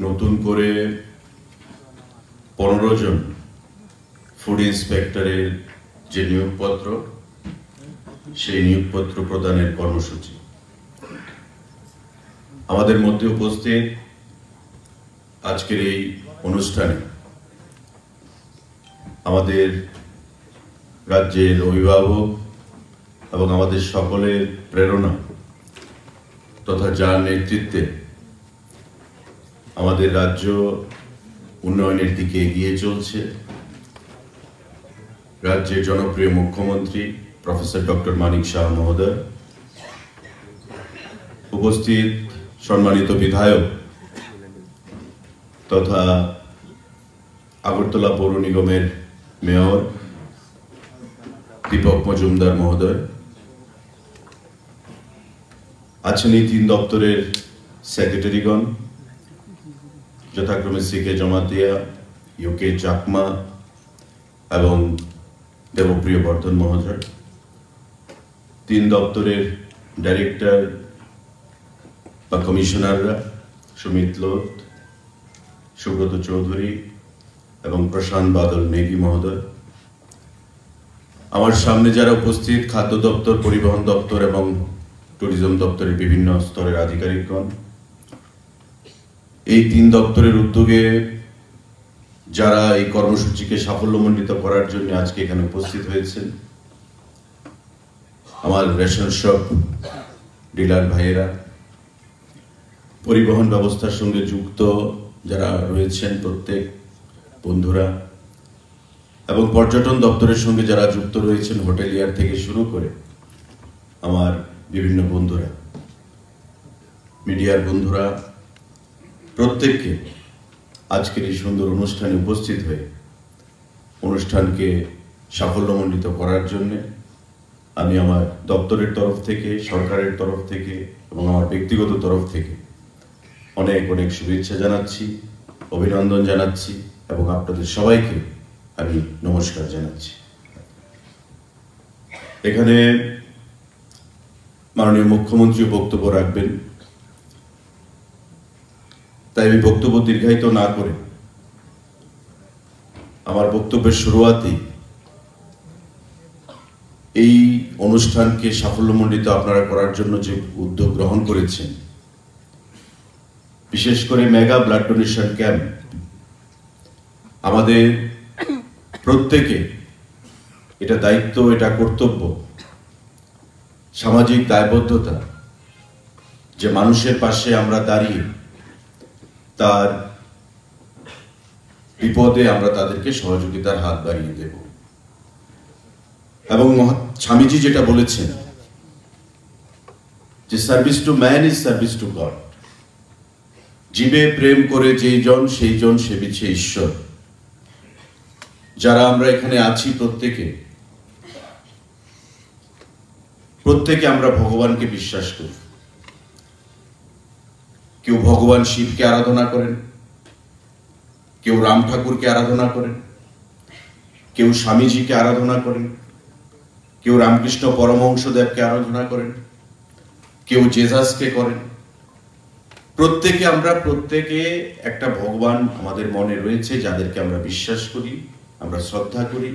নতুন করে 15 জন ফুড ইন্সপেক্টরের যে নিয়োগপত্র, সেই নিয়োগপত্র প্রদানের কর্মসূচি। আমাদের মধ্যে উপস্থিত আজকের এই অনুষ্ঠানে আমাদের রাজ্যের অভিভাবক এবং আমাদের সকলের প্রেরণা তথা যার নেতৃত্বে আমাদের রাজ্য উন্নয়নের দিকে এগিয়ে চলছে, রাজ্যের জনপ্রিয় মুখ্যমন্ত্রী প্রফেসর ডক্টর মানিক শাহ মহোদয়, উপস্থিত সম্মানিত বিধায়ক তথা আগরতলা পৌর নিগমের মেয়র দীপক মজুমদার মহোদয়, আছেন এই 3 দপ্তরের সেক্রেটারিগণ যথাক্রমে সিকে জমাতিয়া, ইউকে চাকমা এবং দেবপ্রিয় বর্ধন মহোদয়, 3 দপ্তরের ডাইরেক্টর বা কমিশনাররা সুমিত লোধ, সুব্রত চৌধুরী এবং প্রশান্ত বাদল নেগি মহোদয়, আমার সামনে যারা উপস্থিত খাদ্য দপ্তর, পরিবহন দপ্তর এবং ট্যুরিজম দপ্তরের বিভিন্ন স্তরের আধিকারিকগণ, এই 3 দপ্তরের উদ্যোগে যারা এই কর্মসূচিকে সাফল্যমণ্ডিত করার জন্য আজকে এখানে উপস্থিত হয়েছেন, আমার রেশন শপ ডিলার ভাইয়েরা, পরিবহন ব্যবস্থার সঙ্গে যুক্ত যারা রয়েছেন প্রত্যেক বন্ধুরা এবং পর্যটন দপ্তরের সঙ্গে যারা যুক্ত রয়েছেন হোটেলিয়ার থেকে শুরু করে আমার বিভিন্ন বন্ধুরা, মিডিয়ার বন্ধুরা, প্রত্যেককে আজকের এই সুন্দর অনুষ্ঠানে উপস্থিত হয়ে অনুষ্ঠানকে সাফল্যমণ্ডিত করার জন্য আমি আমার দপ্তরের তরফ থেকে, সরকারের তরফ থেকে এবং আমার ব্যক্তিগত তরফ থেকে অনেক অনেক শুভেচ্ছা জানাচ্ছি, অভিনন্দন জানাচ্ছি এবং আপনাদের সবাইকে আমি নমস্কার জানাচ্ছি। এখানে মাননীয় মুখ্যমন্ত্রী বক্তব্য রাখবেন, তাই আমি বক্তব্য দীর্ঘায়িত না করে আমার বক্তব্যের শুরুয়াতেই এই অনুষ্ঠানকে সাফল্যমণ্ডিত আপনারা করার জন্য যে উদ্যোগ গ্রহণ করেছেন, বিশেষ করে মেগা ব্লাড ডোনেশন ক্যাম্প, আমাদের প্রত্যেকে এটা দায়িত্ব, এটা কর্তব্য, সামাজিক দায়বদ্ধতা যে মানুষের পাশে আমরা দাঁড়িয়ে তার বিপদে আমরা তাদেরকে সহযোগিতার হাত বাড়িয়ে দেব। এবং স্বামীজি যেটা বলেছেন যে service to man is service to god, জীবে প্রেম করে যেই জন সেই জন সেবিছে ঈশ্বর। যারা আমরা এখানে আছি প্রত্যেকে আমরা ভগবানকে বিশ্বাস করি। কেউ ভগবান শিবকে আরাধনা করেন, কেউ রাম ঠাকুরকে আরাধনা করেন, কেউ স্বামীজিকে আরাধনা করেন, কেউ রামকৃষ্ণ পরমহংসদেবকে আরাধনা করেন, কেউ জেসাসকে করেন। প্রত্যেকে একটা ভগবান আমাদের মনে রয়েছে যাদেরকে আমরা বিশ্বাস করি, আমরা শ্রদ্ধা করি।